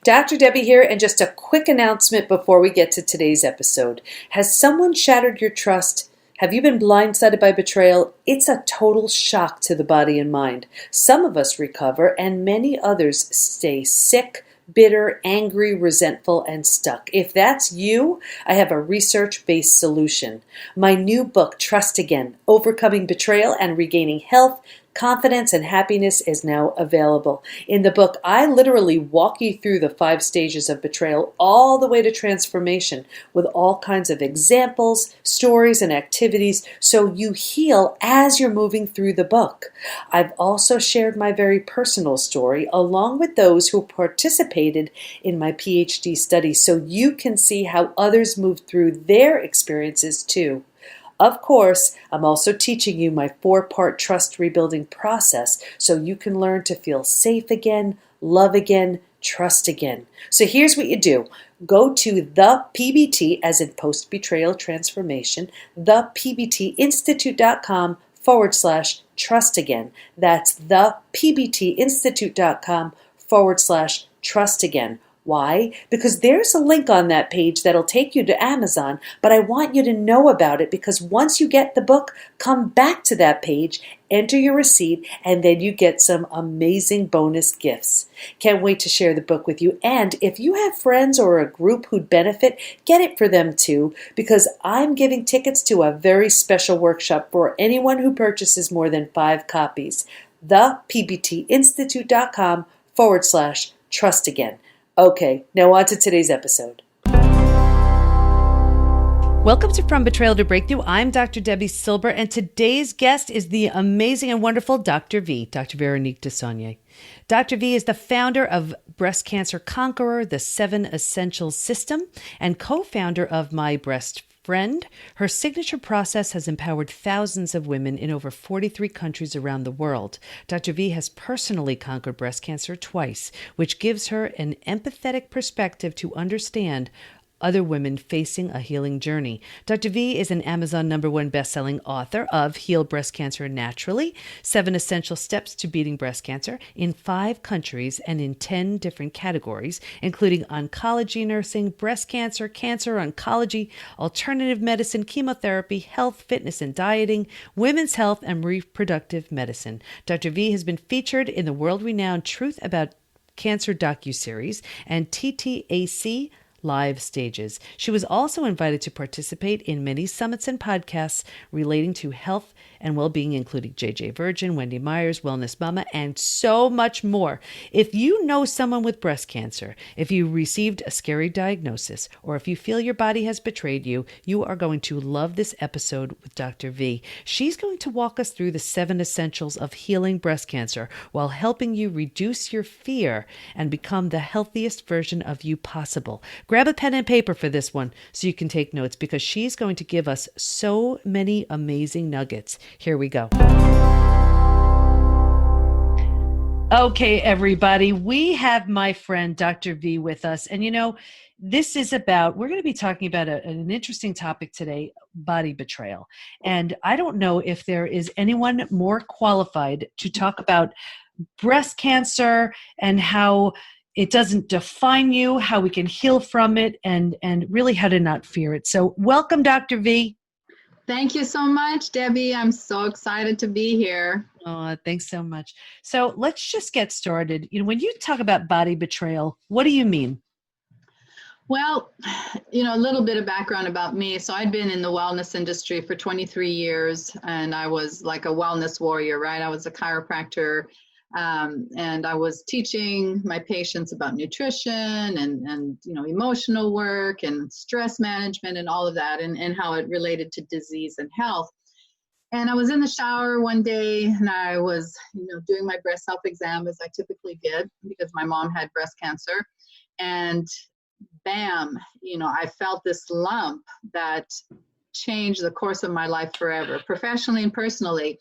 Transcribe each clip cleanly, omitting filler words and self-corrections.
Dr. Debbie here, and just a quick announcement before we get to today's episode. Has someone shattered your trust? Have you been blindsided by betrayal? It's a total shock to the body and mind. Some of us recover, and many others stay sick, bitter, angry, resentful, and stuck. If that's you, I have a research-based solution. My new book, Trust Again, Overcoming Betrayal and Regaining Health, Confidence, and Happiness is now available. In the book, I literally walk you through the 5 stages of betrayal all the way to transformation with all kinds of examples, stories, and activities so you heal as you're moving through the book. I've also shared my very personal story along with those who participated in my PhD study so you can see how others moved through their experiences too. Of course, I'm also teaching you my 4-part trust rebuilding process so you can learn to feel safe again, love again, trust again. So here's what you do. Go to the PBT, as in post-betrayal transformation, thepbtinstitute.com/trust again. That's thepbtinstitute.com/trust again. Why? Because there's a link on that page that'll take you to Amazon, but I want you to know about it because once you get the book, come back to that page, enter your receipt, and then you get some amazing bonus gifts. Can't wait to share the book with you. And if you have friends or a group who'd benefit, get it for them too, because I'm giving tickets to a very special workshop for anyone who purchases more than 5 copies. thepbtinstitute.com/trust again. Okay, now on to today's episode. Welcome to From Betrayal to Breakthrough. I'm Dr. Debbie Silber, and today's guest is the amazing and wonderful Dr. V, Dr. Veronique Desaulniers. Dr. V is the founder of Breast Cancer Conqueror, the 7 Essentials System, and co-founder of My Breast Friend. Her signature process has empowered thousands of women in over 43 countries around the world. Dr. V has personally conquered breast cancer twice, which gives her an empathetic perspective to understand other women facing a healing journey. Dr. V is an Amazon #1 best-selling author of Heal Breast Cancer Naturally, 7 Essential Steps to Beating Breast Cancer in 5 countries and in 10 different categories, including oncology nursing, breast cancer, cancer oncology, alternative medicine, chemotherapy, health, fitness and dieting, women's health, and reproductive medicine. Dr. V has been featured in the world-renowned Truth About Cancer docuseries and TTAC live stages. She was also invited to participate in many summits and podcasts relating to health and well-being, including JJ Virgin, Wendy Myers, Wellness Mama, and so much more. If you know someone with breast cancer, if you received a scary diagnosis, or if you feel your body has betrayed you, you are going to love this episode with Dr. V. She's going to walk us through the 7 essentials of healing breast cancer while helping you reduce your fear and become the healthiest version of you possible. Grab a pen and paper for this one so you can take notes because she's going to give us so many amazing nuggets. Here we go. Okay, everybody, we have my friend Dr. V with us. And you know, this is about, we're going to be talking about an interesting topic today, body betrayal. And I don't know if there is anyone more qualified to talk about breast cancer and how it doesn't define you, how we can heal from it, and really how to not fear it. So welcome, Dr. V. Thank you so much, Debbie. I'm so excited to be here. Oh, thanks so much. So let's just get started. You know, when you talk about body betrayal, what do you mean? Well, you know, a little bit of background about me. So I'd been in the wellness industry for 23 years, and I was like a wellness warrior, right? I was a chiropractor, and I was teaching my patients about nutrition and you know, emotional work and stress management and all of that, and how it related to disease and health. And I was in the shower one day, and I was, you know, doing my breast self-exam as I typically did because my mom had breast cancer, and bam, you know, I felt this lump that changed the course of my life forever, professionally and personally.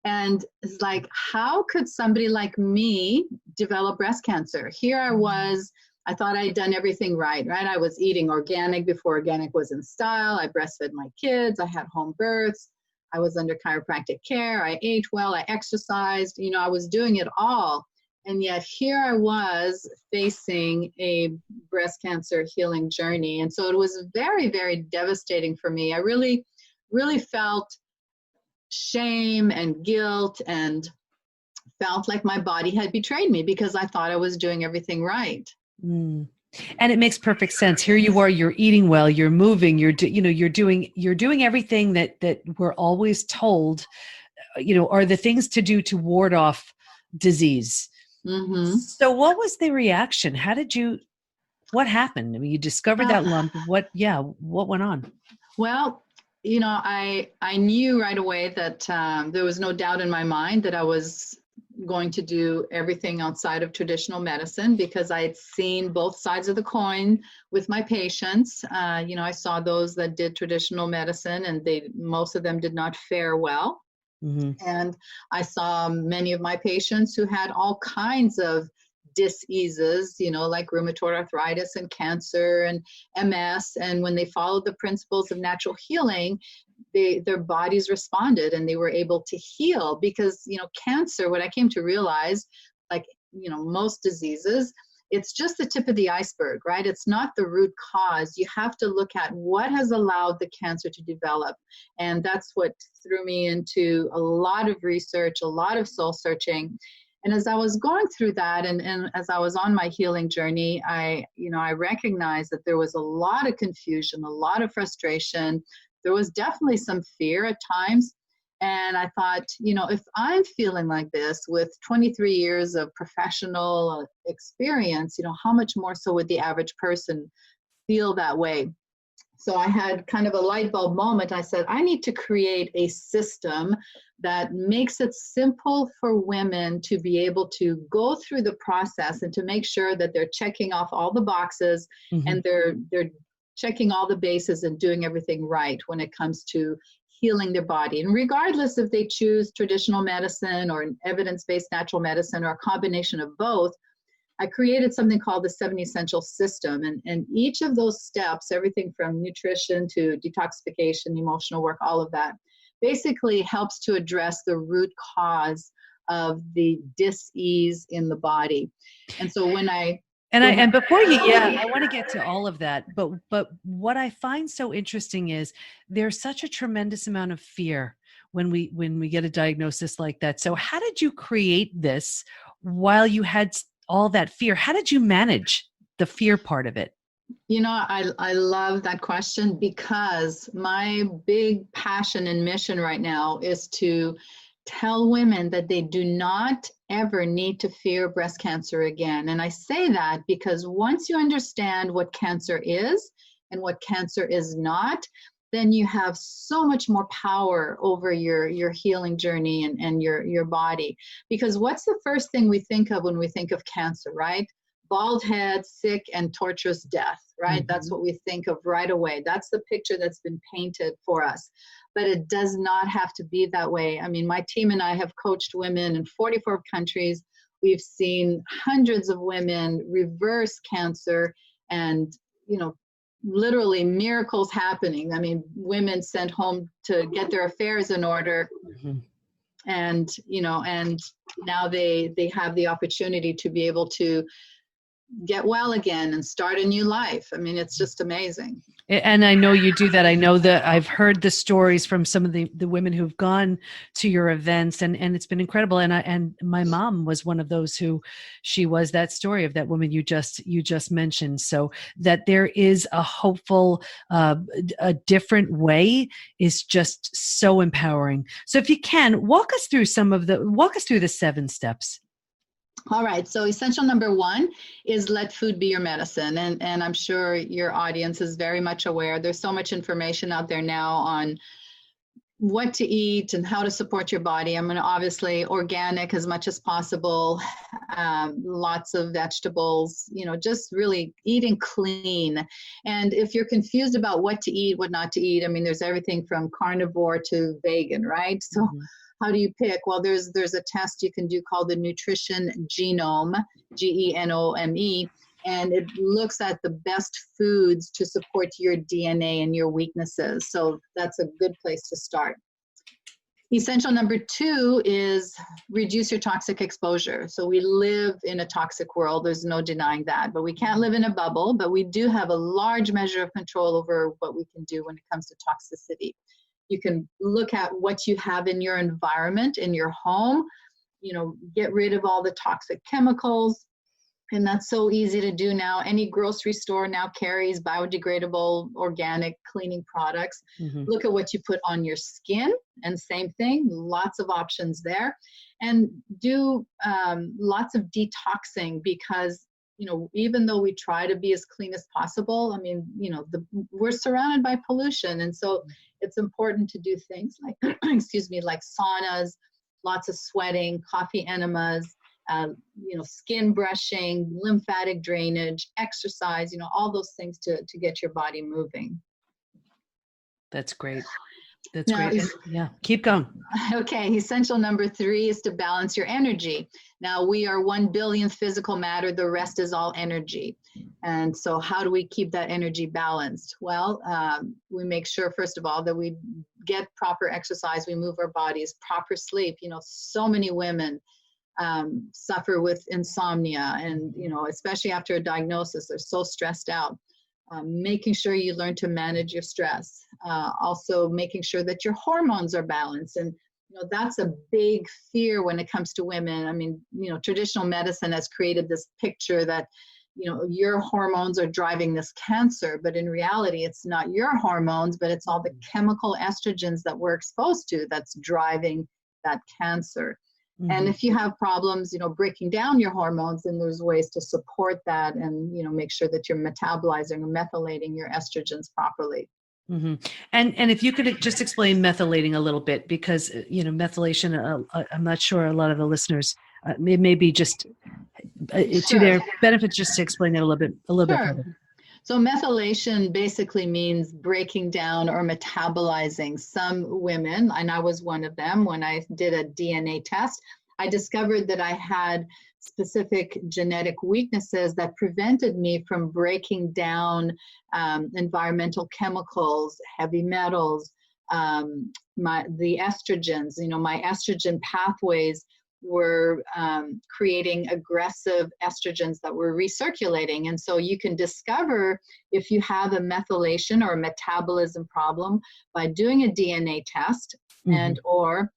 And it's like, how could somebody like me develop breast cancer? Here I was, I thought I had done everything right? I was eating organic before organic was in style. I breastfed my kids. I had home births. I was under chiropractic care. I ate well. I exercised. You know, I was doing it all. And yet here I was facing a breast cancer healing journey. And so it was very, very devastating for me. I really, really felt shame and guilt and felt like my body had betrayed me because I thought I was doing everything right. Mm. And it makes perfect sense. Here you are, you're eating well, you're moving, you're doing everything that we're always told, are the things to do to ward off disease. Mm-hmm. So what was the reaction? What happened? I mean, you discovered that lump. What went on? Well, I knew right away that there was no doubt in my mind that I was going to do everything outside of traditional medicine because I had seen both sides of the coin with my patients. I saw those that did traditional medicine and most of them did not fare well. Mm-hmm. And I saw many of my patients who had all kinds of diseases, like rheumatoid arthritis and cancer and MS. And when they followed the principles of natural healing, their bodies responded and they were able to heal because, cancer, what I came to realize, like, most diseases, it's just the tip of the iceberg, right? It's not the root cause. You have to look at what has allowed the cancer to develop. And that's what threw me into a lot of research, a lot of soul searching. And as I was going through that and as I was on my healing journey, I recognized that there was a lot of confusion, a lot of frustration. There was definitely some fear at times. And I thought, if I'm feeling like this with 23 years of professional experience, how much more so would the average person feel that way? So I had kind of a light bulb moment. I said, I need to create a system that makes it simple for women to be able to go through the process and to make sure that they're checking off all the boxes Mm-hmm. and they're checking all the bases and doing everything right when it comes to healing their body. And regardless if they choose traditional medicine or an evidence-based natural medicine or a combination of both, I created something called the 7 Essential System. And each of those steps, everything from nutrition to detoxification, emotional work, all of that, basically helps to address the root cause of the dis-ease in the body. And so when I before I want to get to all of that, but what I find so interesting is there's such a tremendous amount of fear when we get a diagnosis like that. So how did you create this while you had all that fear? How did you manage the fear part of it? I love that question because my big passion and mission right now is to tell women that they do not ever need to fear breast cancer again. And I say that because once you understand what cancer is and what cancer is not, then you have so much more power over your healing journey and your body. Because what's the first thing we think of when we think of cancer, right? Bald head, sick, and torturous death, right? Mm-hmm. That's what we think of right away. That's the picture that's been painted for us. But it does not have to be that way. I mean, my team and I have coached women in 44 countries. We've seen hundreds of women reverse cancer and, literally miracles happening. I mean, women sent home to get their affairs in order. Mm-hmm. And, and now they have the opportunity to be able to get well again and start a new life. I mean, it's just amazing. And I know you do that. I know that I've heard the stories from some of the women who've gone to your events and it's been incredible. And my mom was one of those she was that story of that woman you just mentioned. So that there is a hopeful, a different way is just so empowering. So if you can walk us through the 7 steps. All right. So essential number 1 is let food be your medicine. And I'm sure your audience is very much aware. There's so much information out there now on what to eat and how to support your body. I'm going to obviously organic as much as possible, lots of vegetables, just really eating clean. And if you're confused about what to eat, what not to eat, I mean, there's everything from carnivore to vegan, right? So how do you pick? Well, there's a test you can do called the Nutrition Genome, Genome, and it looks at the best foods to support your DNA and your weaknesses. So that's a good place to start. Essential number 2 is reduce your toxic exposure. So we live in a toxic world. There's no denying that, but we can't live in a bubble, but we do have a large measure of control over what we can do when it comes to toxicity. You can look at what you have in your environment, in your home, get rid of all the toxic chemicals. And that's so easy to do now. Any grocery store now carries biodegradable, organic cleaning products. Mm-hmm. Look at what you put on your skin, and same thing, lots of options there. And do lots of detoxing, because, even though we try to be as clean as possible, we're surrounded by pollution. And so it's important to do things like, like saunas, lots of sweating, coffee enemas, skin brushing, lymphatic drainage, exercise, all those things to get your body moving. That's great. That's great. Yeah, keep going. Okay, essential number 3 is to balance your energy. Now, we are 1/billionth physical matter. The rest is all energy. And so how do we keep that energy balanced? Well, we make sure, first of all, that we get proper exercise, we move our bodies, proper sleep. So many women suffer with insomnia, and especially after a diagnosis, they're so stressed out. Making sure you learn to manage your stress, also making sure that your hormones are balanced. And that's a big fear when it comes to women. Traditional medicine has created this picture that your hormones are driving this cancer, but in reality it's not your hormones, but it's all the chemical estrogens that we're exposed to that's driving that cancer. Mm-hmm. And if you have problems, breaking down your hormones, then there's ways to support that and, make sure that you're metabolizing or methylating your estrogens properly. Mm-hmm. And if you could just explain methylating a little bit, because, methylation, I'm not sure a lot of the listeners, it may be just to their benefit, just to explain it a little bit further. So methylation basically means breaking down or metabolizing. Some women, and I was one of them, when I did a DNA test, I discovered that I had specific genetic weaknesses that prevented me from breaking down environmental chemicals, heavy metals, the estrogens. My estrogen pathways were creating aggressive estrogens that were recirculating. And so you can discover if you have a methylation or a metabolism problem by doing a DNA test, mm-hmm. and or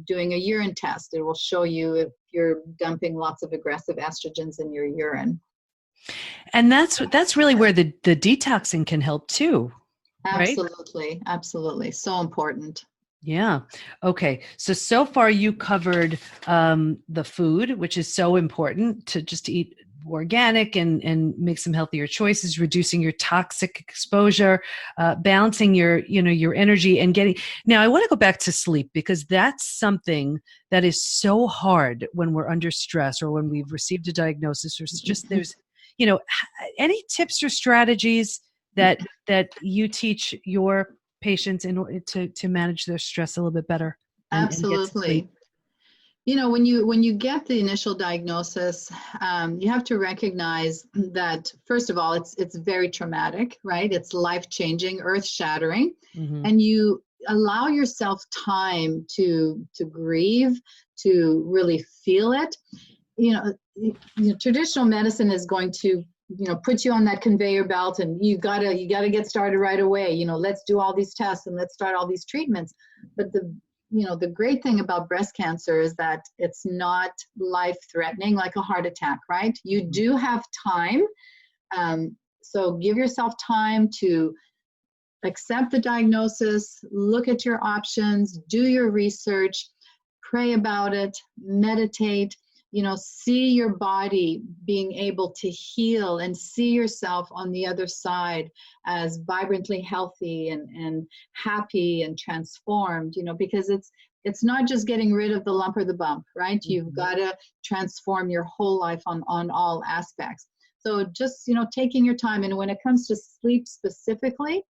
doing a urine test. It will show you if you're dumping lots of aggressive estrogens in your urine. And that's really where the detoxing can help too, right? Absolutely. So important. Yeah. Okay. So far you covered the food, which is so important to eat organic and make some healthier choices, reducing your toxic exposure, balancing your energy and getting. Now I want to go back to sleep, because that's something that is so hard when we're under stress or when we've received a diagnosis, or just there's, any tips or strategies that you teach your patients in order to manage their stress a little bit better? Absolutely. When you get the initial diagnosis, you have to recognize that, first of all, it's very traumatic, right? It's life-changing, earth-shattering, mm-hmm. and you allow yourself time to grieve, to really feel it. Traditional medicine is going to put you on that conveyor belt, and you gotta get started right away. Let's do all these tests and let's start all these treatments. But the great thing about breast cancer is that it's not life-threatening like a heart attack, right? You do have time. So give yourself time to accept the diagnosis, look at your options, do your research, pray about it, meditate. See your body being able to heal and see yourself on the other side as vibrantly healthy and happy and transformed, because it's not just getting rid of the lump or the bump, right? Mm-hmm. You've got to transform your whole life on all aspects. So just, taking your time. And when it comes to sleep specifically,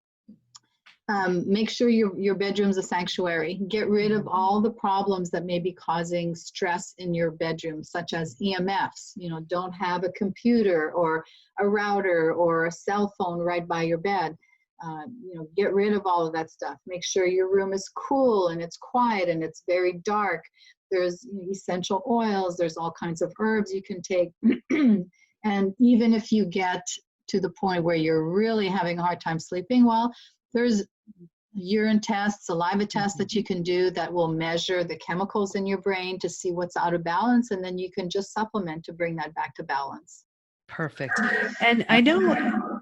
make sure your bedroom's a sanctuary. Get rid of all the problems that may be causing stress in your bedroom, such as EMFs. Don't have a computer or a router or a cell phone right by your bed. Get rid of all of that stuff. Make sure your room is cool and it's quiet and it's very dark. There's essential oils. There's all kinds of herbs you can take. And even if you get to the point where you're really having a hard time sleeping, well, there's urine tests, saliva tests that you can do that will measure the chemicals in your brain to see what's out of balance. And then you can just supplement to bring that back to balance. Perfect. And I know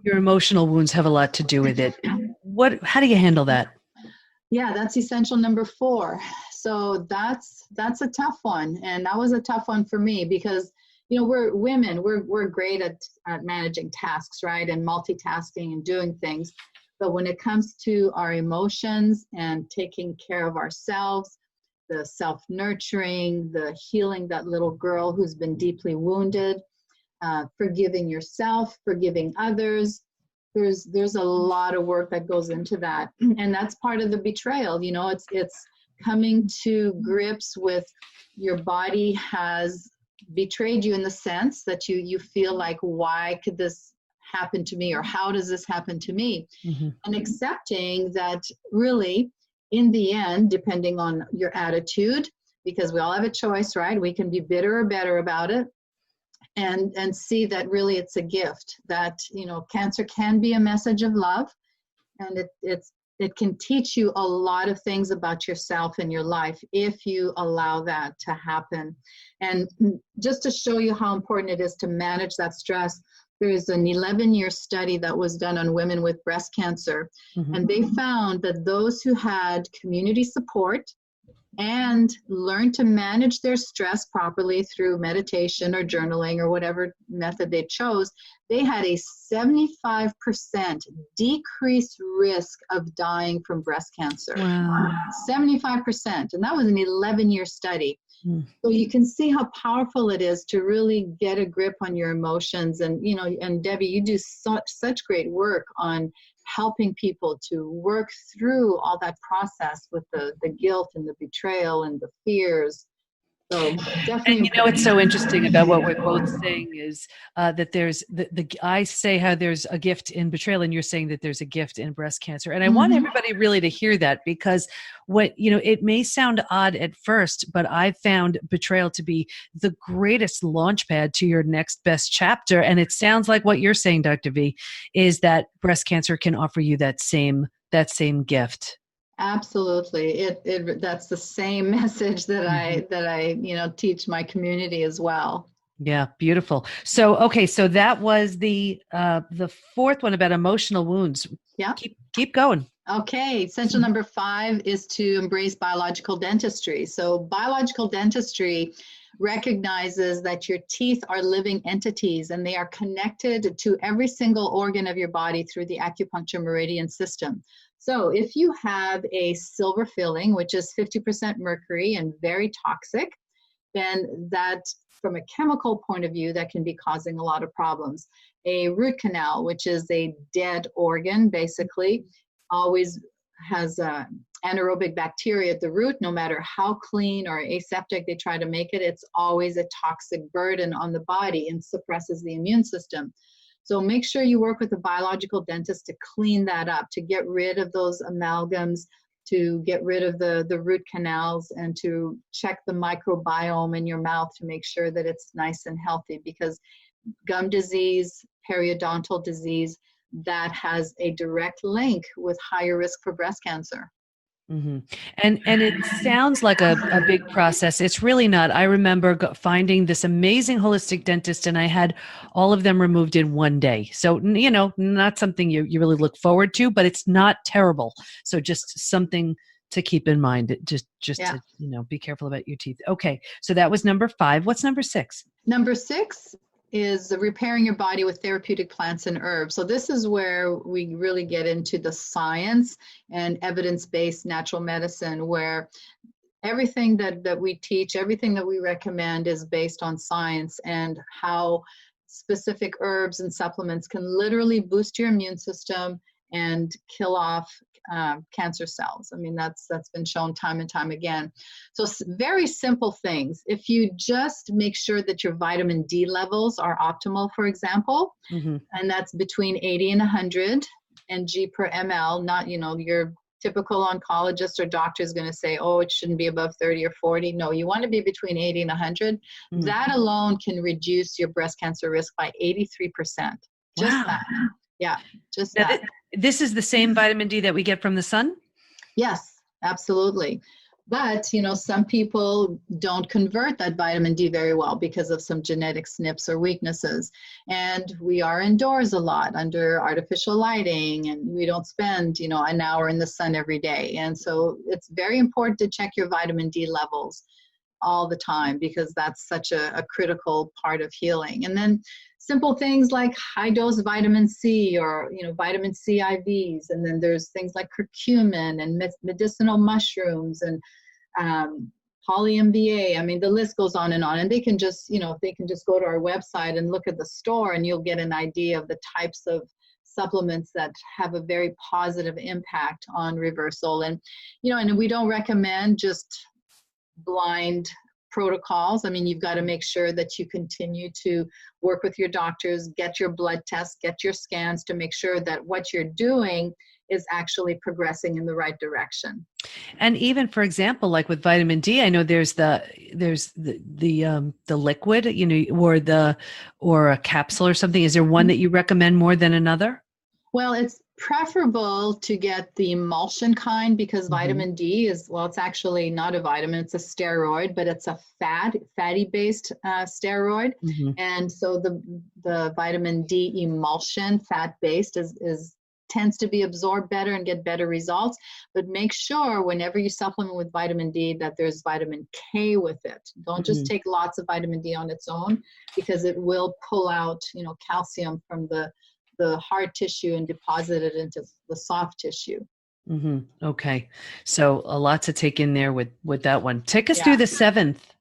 your emotional wounds have a lot to do with it. How do you handle that? Yeah, that's essential number 4. So that's a tough one. And that was a tough one for me because, we're women, we're great at managing tasks, right? And multitasking and doing things. But when it comes to our emotions and taking care of ourselves, the self-nurturing, the healing that little girl who's been deeply wounded, forgiving yourself, forgiving others. There's a lot of work that goes into that. And that's part of the betrayal. It's coming to grips with your body has betrayed you in the sense that you feel like, why could this happen to me? Or how does this happen to me? Mm-hmm. And accepting that really, in the end, depending on your attitude, because we all have a choice, right? We can be bitter or better about it. And see that really it's a gift, that, cancer can be a message of love, and it can teach you a lot of things about yourself and your life if you allow that to happen. And just to show you how important it is to manage that stress, there's an 11-year study that was done on women with breast cancer, mm-hmm. and they found that those who had community support and learn to manage their stress properly through meditation or journaling or whatever method they chose, they had a 75% decreased risk of dying from breast cancer. Wow. 75%. And that was an 11-year study. So you can see how powerful it is to really get a grip on your emotions. And, and Debbie, you do such great work on helping people to work through all that process with the guilt and the betrayal and the fears. So definitely. And what's so interesting about what we're both saying is that there's I say how there's a gift in betrayal, and you're saying that there's a gift in breast cancer. And I want everybody really to hear that, because it may sound odd at first, but I found betrayal to be the greatest launch pad to your next best chapter. And it sounds like what you're saying, Dr. V, is that breast cancer can offer you that same gift. Absolutely. That's the same message that I teach my community as well. Yeah, beautiful. So, okay, so that was the fourth one about emotional wounds. Yeah. Keep going. Okay. Essential number 5 is to embrace biological dentistry. So biological dentistry recognizes that your teeth are living entities, and they are connected to every single organ of your body through the acupuncture meridian system. So if you have a silver filling, which is 50% mercury and very toxic, then that, from a chemical point of view, that can be causing a lot of problems. A root canal, which is a dead organ, basically, always has anaerobic bacteria at the root. No matter how clean or aseptic they try to make it, it's always a toxic burden on the body and suppresses the immune system. So make sure you work with a biological dentist to clean that up, to get rid of those amalgams, to get rid of the root canals, and to check the microbiome in your mouth to make sure that it's nice and healthy, because gum disease, periodontal disease, that has a direct link with higher risk for breast cancer. Mm-hmm. And it sounds like a big process. It's really not. I remember finding this amazing holistic dentist, and I had all of them removed in one day. So, not something you really look forward to, but it's not terrible. So just something to keep in mind, just to, be careful about your teeth. Okay. So that was number 5. What's number 6? Number 6 is repairing your body with therapeutic plants and herbs. So this is where we really get into the science and evidence-based natural medicine, where everything that we teach, everything that we recommend is based on science, and how specific herbs and supplements can literally boost your immune system and kill off cancer cells. I mean, that's been shown time and time again. So very simple things. If you just make sure that your vitamin D levels are optimal, for example, and that's between 80 and 100, ng per ml, not, your typical oncologist or doctor is going to say, oh, it shouldn't be above 30 or 40. No, you want to be between 80 and 100. That alone can reduce your breast cancer risk by 83%. Just Wow. that. Yeah, just Now, that. This is the same vitamin D that we get from the sun? Yes, absolutely. But, some people don't convert that vitamin D very well because of some genetic SNPs or weaknesses. And we are indoors a lot under artificial lighting, and we don't spend, an hour in the sun every day. And so it's very important to check your vitamin D levels all the time, because that's such a critical part of healing. And then simple things like high dose vitamin C, or vitamin C IVs, and then there's things like curcumin and medicinal mushrooms and poly-MBA. I mean, the list goes on, and they can just go to our website and look at the store, and you'll get an idea of the types of supplements that have a very positive impact on reversal. And and we don't recommend just blind protocols. I mean, you've got to make sure that you continue to work with your doctors, get your blood tests, get your scans to make sure that what you're doing is actually progressing in the right direction. And even, for example, like with vitamin D, I know there's the liquid, or a capsule or something. Is there one that you recommend more than another? Well, it's preferable to get the emulsion kind, because vitamin D it's actually not a vitamin, it's a steroid, but it's a fatty-based steroid. And so the vitamin D emulsion, fat-based, tends to be absorbed better and get better results. But make sure whenever you supplement with vitamin D that there's vitamin K with it. Don't just take lots of vitamin D on its own, because it will pull out, calcium from the hard tissue and deposit it into the soft tissue. Okay. So a lot to take in there with that one. Take us through the seventh.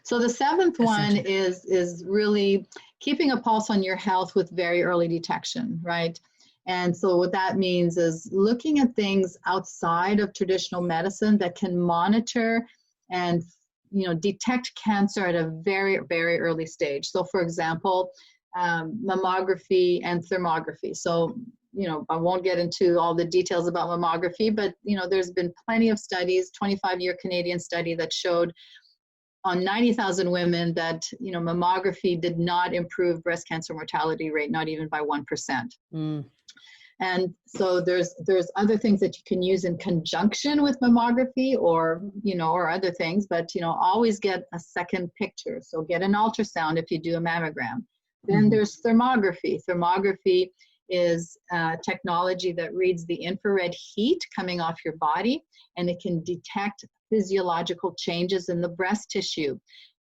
So the seventh one is really keeping a pulse on your health with very early detection, right? And so what that means is looking at things outside of traditional medicine that can monitor and, detect cancer at a very, very early stage. So for example, mammography and thermography. So, I won't get into all the details about mammography, but, there's been plenty of studies, 25-year Canadian study that showed on 90,000 women that, mammography did not improve breast cancer mortality rate, not even by 1%. And so there's other things that you can use in conjunction with mammography, or other things, but, always get a second picture. So get an ultrasound if you do a mammogram. Then there's thermography. Thermography is technology that reads the infrared heat coming off your body, and it can detect physiological changes in the breast tissue.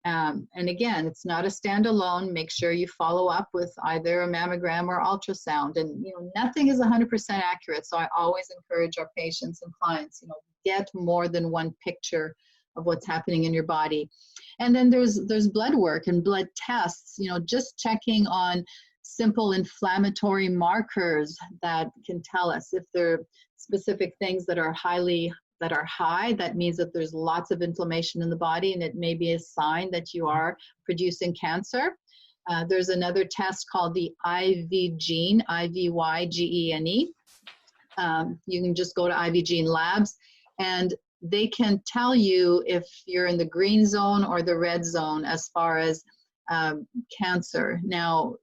And again, it's not a standalone. Make sure you follow up with either a mammogram or ultrasound. And nothing is 100% accurate. So I always encourage our patients and clients, get more than one picture of what's happening in your body. And then there's blood work and blood tests, just checking on simple inflammatory markers that can tell us if there are specific things that are high. That means that there's lots of inflammation in the body, and it may be a sign that you are producing cancer. There's another test called the IV gene, IVYGENE. You can just go to IV Gene Labs, and they can tell you if you're in the green zone or the red zone as far as cancer. Now,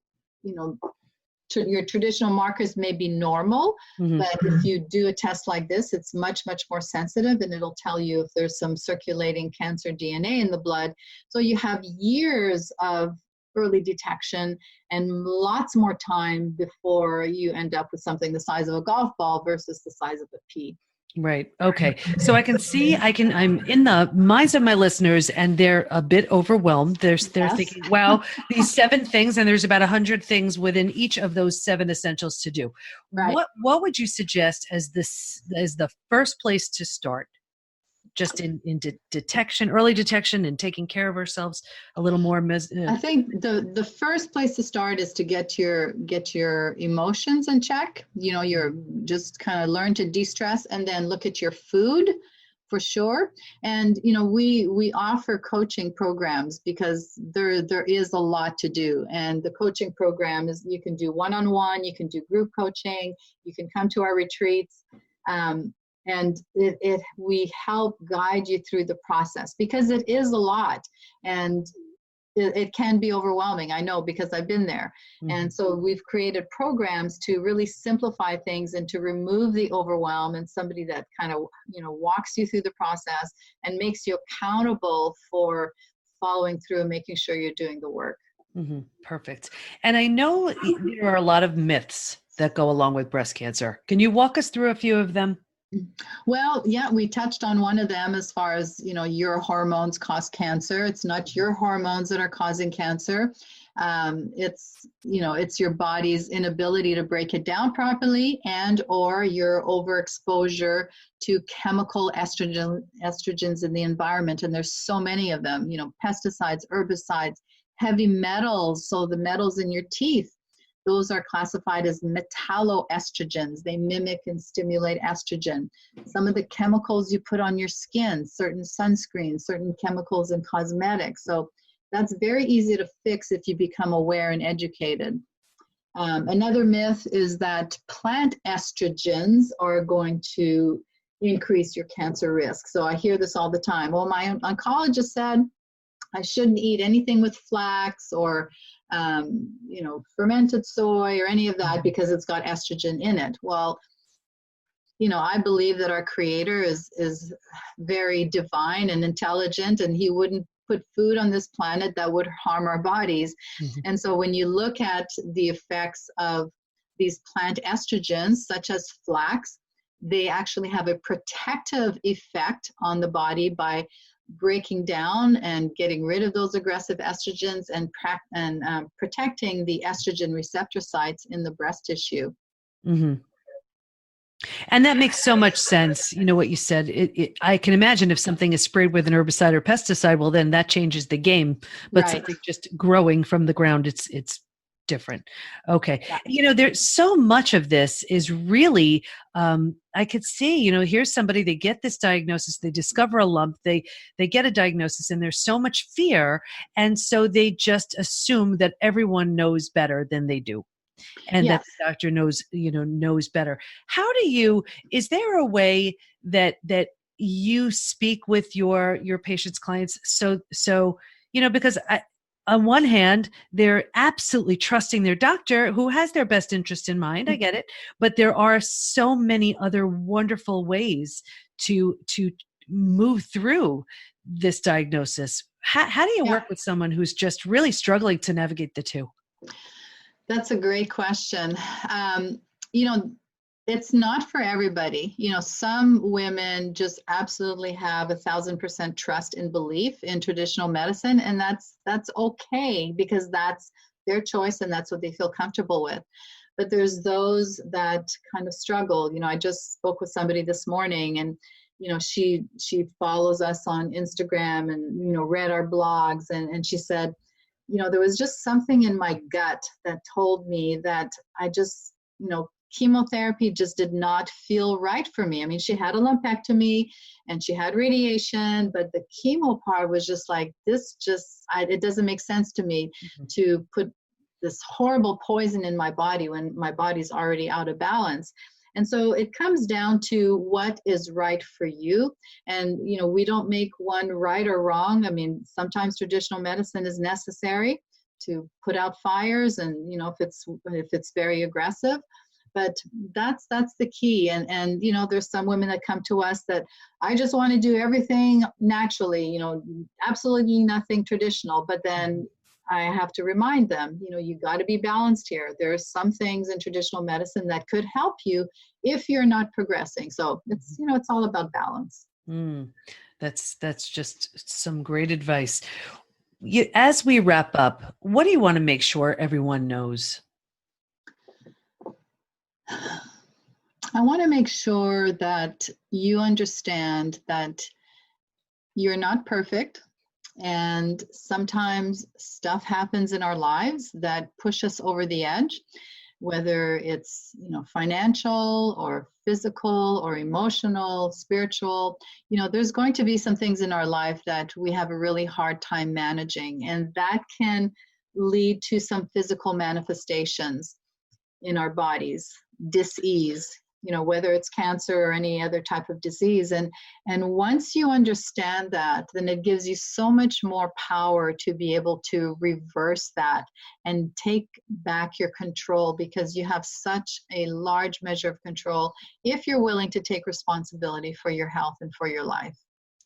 your traditional markers may be normal, but if you do a test like this, it's much, much more sensitive, and it'll tell you if there's some circulating cancer DNA in the blood. So you have years of early detection and lots more time before you end up with something the size of a golf ball versus the size of a pea. Right. Okay. So I'm in the minds of my listeners, and they're a bit overwhelmed. They're thinking, wow, these 7 things, and there's about 100 things within each of those 7 essentials to do. Right. What would you suggest as the first place to start? Just in detection, early detection, and taking care of ourselves a little more. I think the first place to start is to get your emotions in check. You're just kind of learn to de-stress, and then look at your food. for sure. And, we offer coaching programs because there is a lot to do. And the coaching program is, you can do one-on-one, you can do group coaching, you can come to our retreats. And we help guide you through the process because it is a lot. And it can be overwhelming. I know because I've been there. Mm-hmm. And so we've created programs to really simplify things and to remove the overwhelm, and somebody that kind of, walks you through the process and makes you accountable for following through and making sure you're doing the work. Mm-hmm. Perfect. And I know there are a lot of myths that go along with breast cancer. Can you walk us through a few of them? Well, yeah, we touched on one of them as far as, your hormones cause cancer. It's not your hormones that are causing cancer. It's your body's inability to break it down properly, and or your overexposure to chemical estrogens in the environment. And there's so many of them, pesticides, herbicides, heavy metals. So the metals in your teeth, those are classified as metalloestrogens. They mimic and stimulate estrogen. Some of the chemicals you put on your skin, certain sunscreens, certain chemicals in cosmetics. So that's very easy to fix if you become aware and educated. Another myth is that plant estrogens are going to increase your cancer risk. So I hear this all the time. Well, my oncologist said I shouldn't eat anything with flax or fermented soy or any of that because it's got estrogen in it. Well, I believe that our Creator is very divine and intelligent, and He wouldn't put food on this planet that would harm our bodies. Mm-hmm. And so when you look at the effects of these plant estrogens, such as flax, they actually have a protective effect on the body by breaking down and getting rid of those aggressive estrogens and protecting the estrogen receptor sites in the breast tissue. Mm-hmm. And that makes so much sense. What you said, I can imagine if something is sprayed with an herbicide or pesticide, well, then that changes the game. But right. Something just growing from the ground, it's different. Okay. Yeah. There's so much of this is really, I could see, here's somebody, they get this diagnosis, they discover a lump, they get a diagnosis, and there's so much fear. And so they just assume that everyone knows better than they do. And yes. That the doctor knows better. Is there a way that you speak with your patients, clients? So, because on one hand, they're absolutely trusting their doctor who has their best interest in mind. I get it. But there are so many other wonderful ways to move through this diagnosis. How do you work with someone who's just really struggling to navigate the two? That's a great question. It's not for everybody. Some women just absolutely have 1,000% trust and belief in traditional medicine, and that's okay because that's their choice and that's what they feel comfortable with. But there's those that kind of struggle. I just spoke with somebody this morning, and she follows us on Instagram and read our blogs, and she said, there was just something in my gut that told me that I just, chemotherapy just did not feel right for me. I mean, she had a lumpectomy and she had radiation, but the chemo part was just like, it doesn't make sense to me to put this horrible poison in my body when my body's already out of balance. And so it comes down to what is right for you. And, we don't make one right or wrong. I mean, sometimes traditional medicine is necessary to put out fires and, if it's very aggressive. But that's the key. And there's some women that come to us that I just want to do everything naturally, absolutely nothing traditional. But then I have to remind them, you got to be balanced here. There are some things in traditional medicine that could help you if you're not progressing. So it's all about balance. That's just some great advice. As we wrap up, what do you want to make sure everyone knows? I want to make sure that you understand that you're not perfect. And sometimes stuff happens in our lives that push us over the edge. whether it's, financial or physical or emotional, spiritual. There's going to be some things in our life that we have a really hard time managing, and that can lead to some physical manifestations in our bodies, dis-ease, whether it's cancer or any other type of disease. And once you understand that, then it gives you so much more power to be able to reverse that and take back your control, because you have such a large measure of control if you're willing to take responsibility for your health and for your life.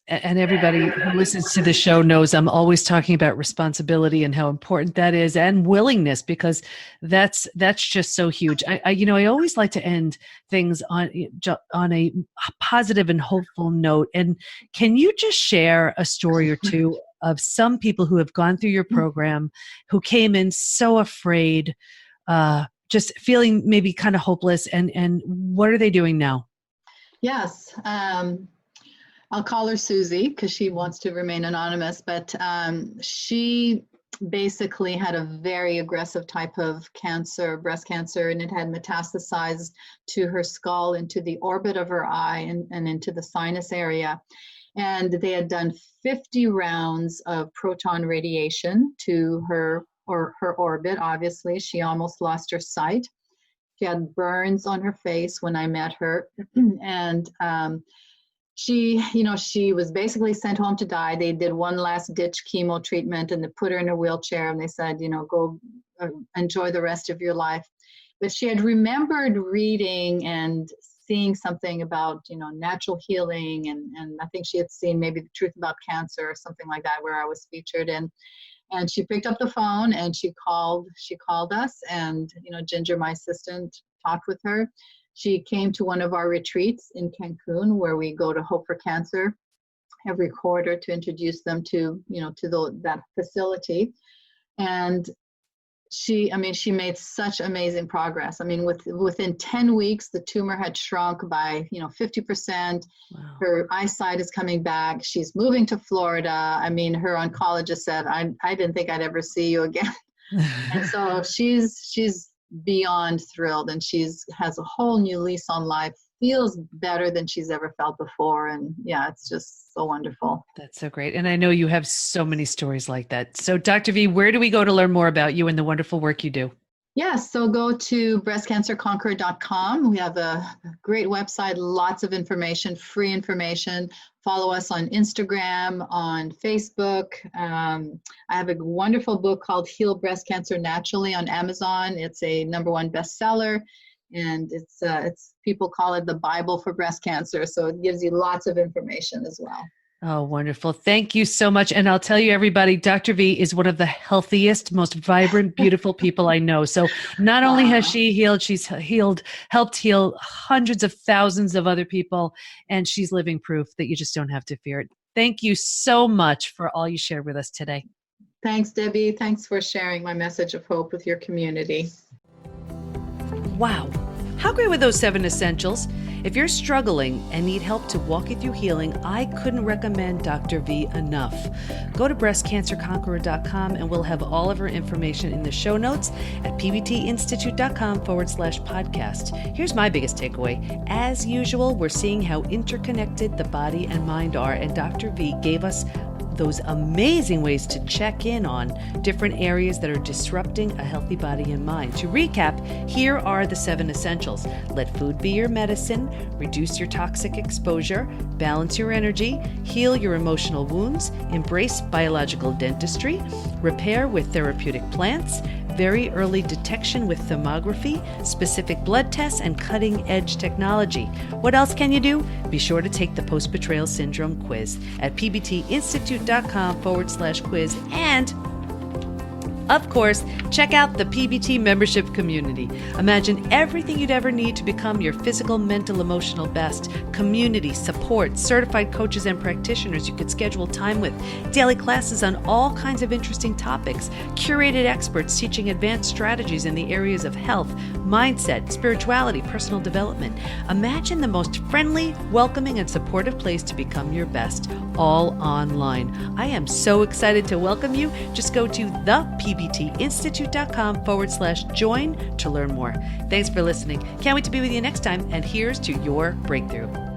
And everybody who listens to the show knows I'm always talking about responsibility and how important that is, and willingness, because that's just so huge. I always like to end things on a positive and hopeful note. And can you just share a story or two of some people who have gone through your program, who came in so afraid, just feeling maybe kind of hopeless, and what are they doing now? Yes. I'll call her Susie because she wants to remain anonymous, but she basically had a very aggressive type of cancer, breast cancer, and it had metastasized to her skull, into the orbit of her eye, and into the sinus area. And they had done 50 rounds of proton radiation to her orbit. Obviously, she almost lost her sight. She had burns on her face when I met her. And she was basically sent home to die. They did one last ditch chemo treatment and they put her in a wheelchair and they said, go enjoy the rest of your life. But she had remembered reading and seeing something about, natural healing. And I think she had seen maybe The Truth About Cancer or something like that, where I was featured. And she picked up the phone and she called us, and, Ginger, my assistant, talked with her. She came to one of our retreats in Cancun, where we go to Hope for Cancer every quarter to introduce them to, that facility. And she made such amazing progress. Within 10 weeks, the tumor had shrunk by, 50%. Wow. Her eyesight is coming back. She's moving to Florida. Her oncologist said, I didn't think I'd ever see you again. And so she's beyond thrilled, and has a whole new lease on life, feels better than she's ever felt before. And yeah, it's just so wonderful. That's so great. And I know you have so many stories like that. So Dr. V, where do we go to learn more about you and the wonderful work you do? Yes, so go to breastcancerconqueror.com. We have a great website, lots of information, free information. Follow us on Instagram, on Facebook. I have a wonderful book called Heal Breast Cancer Naturally on Amazon. It's a #1 bestseller, and it's people call it the Bible for breast cancer. So it gives you lots of information as well. Oh, wonderful. Thank you so much. And I'll tell you, everybody, Dr. V is one of the healthiest, most vibrant, beautiful people I know. So not only has she healed, she's helped heal hundreds of thousands of other people. And she's living proof that you just don't have to fear it. Thank you so much for all you shared with us today. Thanks, Debbie. Thanks for sharing my message of hope with your community. Wow. How great were those 7 essentials? If you're struggling and need help to walk you through healing, I couldn't recommend Dr. V enough. Go to breastcancerconqueror.com and we'll have all of her information in the show notes at pbtinstitute.com/podcast. Here's my biggest takeaway. As usual, we're seeing how interconnected the body and mind are, and Dr. V gave us those amazing ways to check in on different areas that are disrupting a healthy body and mind. To recap, here are the 7 essentials. Let food be your medicine, reduce your toxic exposure, balance your energy, heal your emotional wounds, embrace biological dentistry, repair with therapeutic plants, very early detection with thermography, specific blood tests, and cutting-edge technology. What else can you do? Be sure to take the Post-Betrayal Syndrome quiz at pbtinstitute.com/quiz. And of course, check out the PBT membership community. Imagine everything you'd ever need to become your physical, mental, emotional best. Community, support, certified coaches and practitioners you could schedule time with, daily classes on all kinds of interesting topics, curated experts teaching advanced strategies in the areas of health, mindset, spirituality, personal development. Imagine the most friendly, welcoming, and supportive place to become your best, all online. I am so excited to welcome you. Just go to the hopethinstitute.com/join to learn more. Thanks for listening. Can't wait to be with you next time. And here's to your breakthrough.